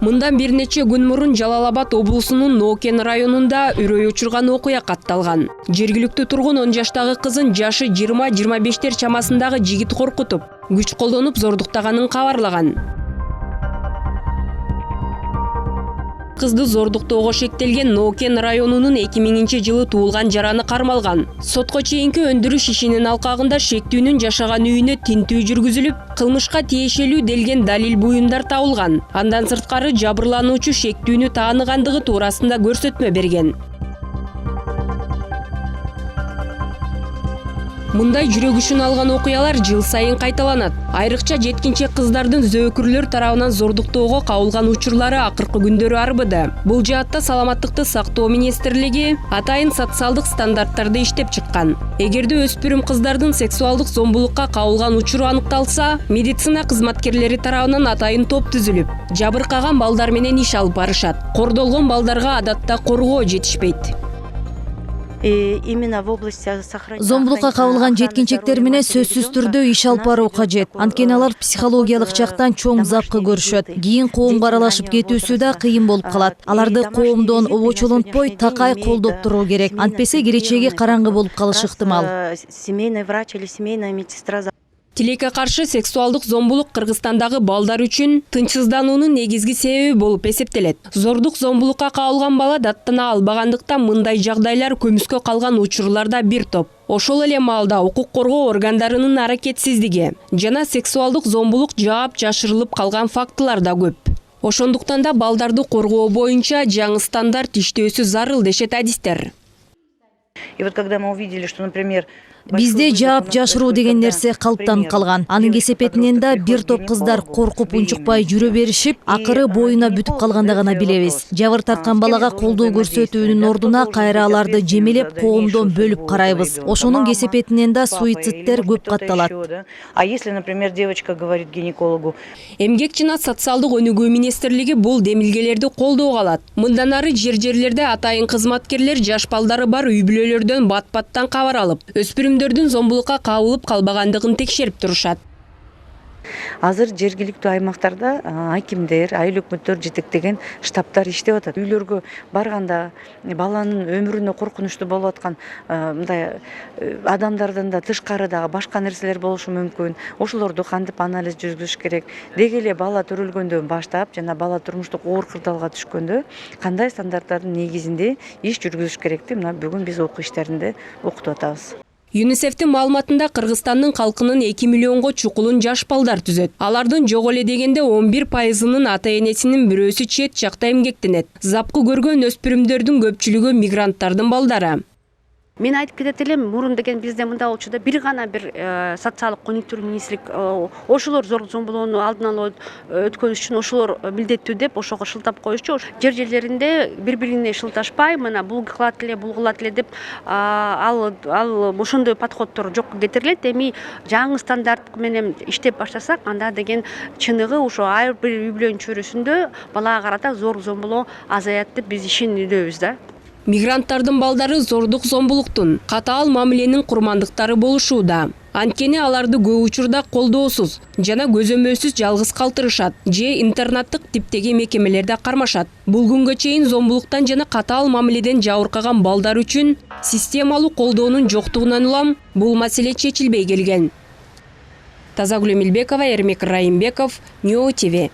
Мындан бир нече күн мурун Жалал Абад облусунун Нокен районунда үрөй учурган окуя катталган. Жергиликтүү тургун 10 жаштагы кызын жашы 20-25 чамасындагы жигит коркутуп, күч колдонуп зордуктаганын кабарлаган. Кызды зордуктоого шектелген Нокен районунун 2000-жылы туулган жараны кармалган. Сотко чейинки өндүрүш ишинин алкагында шектүүнүн жашаган үйүнө тинтүү жүргүзүлүп, кылмышка тиешелүү делген далил буюмдар табылган. Андан сырткары жабырлануучу шектүүнү тааныгандыгы туурасында көрсөтмө берген. Мындай жүрөк учун алган окуялар жыл сайын кайталанат. Айрыкча жеткинчек кыздардын зөөкүрлөр тарабынан зордуктоого кабылган учурлары акыркы күндөрү арбыды. Бул жаатта саламаттыкты сактоо министрлиги атайын социалдык стандарттарды иштеп чыккан. Эгерде өспүрүм кыздардын сексуалдык зомбулукка кабылган учуру аныкталса, медицина кызматкерлери тарабынан атайын топ түзүлүп, жабыркаган балдар менен иш алып барышат. Кордолгон балдарга адатта коргоо жетишпейт. Зомбулукка кабылган жеткинчектер менен сөзсүз түрдө иш алып баруу кажет. Анткени алар психологиялык жактан чоң запкы көрүшөт. Кийин коомго аралашып кетүүсү да кыйын болуп калат. Аларды коомдон обочолонтпой такай колдоп туруу керек. Антпесе келечеги караңгы болуп калышы ыктымал. Семейный врач или семейная медсестра. Тилекке каршы сексуалдык зомбулук Кыргызстандагы балдар үчүн тынчсыздануунун негизги себеби болуп эсептелет. Зордук зомбулукка кабылган бала даттана албагандыктан мындай жагдайлар көмүскө калган учурларда бир топ. Ошол эле маалда укук коргоо органдарынын аракетсиздиги жана сексуалдык зомбулук жаап жашырылып калган фактылар да көп. Ошондуктан да балдарды коргоо боюнча жаңы стандарт иштөөсү зарыл дешет адистер. И вот когда мы увидели, что, например, Бизде жаап жашыруу деген нерсе калыптанып калган. Анын кесепетинен да бир топ кыздар коркуп унчукпай жүрө беришип, акыры боюна бүтүп калганда гана билебиз. Жабыр тарткан балага колдоо көрсөтүүнүн ордуна кайра аларды жемелеп, коомдон бөлүп карайбыз. Ошонун кесепетинен да суицидтер көп катталат. А если, например, девочка говорит гинекологу? Эмгек жана социалдык өнүгүү министрлиги бул демилгелерди колдоого алат. Мындан ары жер-жерлерде атайын кызматкерлер жаш балдары бар үй-бүлөлөрдөн бат-баттан кабар алып, өспүрүмдөрдүн зомбулукка кабылып калбагандыгын текшерип турушат. Азыр жергиликтүү аймактарда акимдер, айыл өкмөттөр жетектеген штабтар иштеп атат. Үйлөргө барганда баланын өмүрүнө коркунучтуу болуп аткан мындай адамдардан да тышкары дагы башка нерселер болушу мүмкүн. Ошолорду кантип анализ жүргүзүш керек? Деги эле бала төрөлгөндөн баштап жана бала турмуштук оор кырдаалга түшкөндө кандай стандарттардын негизинде иш жүргүзүш керекти мына бүгүн биз окуу иштеринде окутуп атабыз. ЮНИСЕФтин маалыматында Кыргызстандын калкынын 2 миллионго чукулун жаш балдар түзөт. Алардын жок эле дегенде 11%-ынын ата-энесинин бирөөсү чет жакта эмгектенет. Запкы көргөн өспүрүмдөрдүн көпчүлүгү мигранттардын балдары. Мен айтып кетет элем, мурун деген бизде мындай болчу да, бир гана бир социалдык конъюнктура министрлик ошолор зорлук зомбулоону алдын ала өткөрүш үчүн ошолор милдеттүү деп ошого шылтап коюшчу. Жер-жерлеринде бири-бирине шылташпай, мына бул кылат эле, бул кылат эле деп ал ошондой подходдор жокко кетирилет. Эми жаңы стандарт менен иштеп баштасак, анда деген чыныгы ошо ар бир үй бүлөнүн чөйрөсүндө балага карата зорлук зомбулоо азаят деп биз ишениебиз да. Мигранттардын балдары зордук зомбулуктун, катаал мамиленин курмандыктары болушууда. Анткени аларды көп учурда колдоосуз жана көзөмөлсүз жалгыз калтырышат же интернаттык типтеги мекемелерде кармашат. Бул күнгө чейин зомбулуктан жана катаал мамиледен жабыркаган балдар үчүн системалуу колдоонун жоктугунан улам бул маселе чечилбей келген. Тазагүл Эмилбекова, Эрмек Райымбеков, Ньюс ТВ.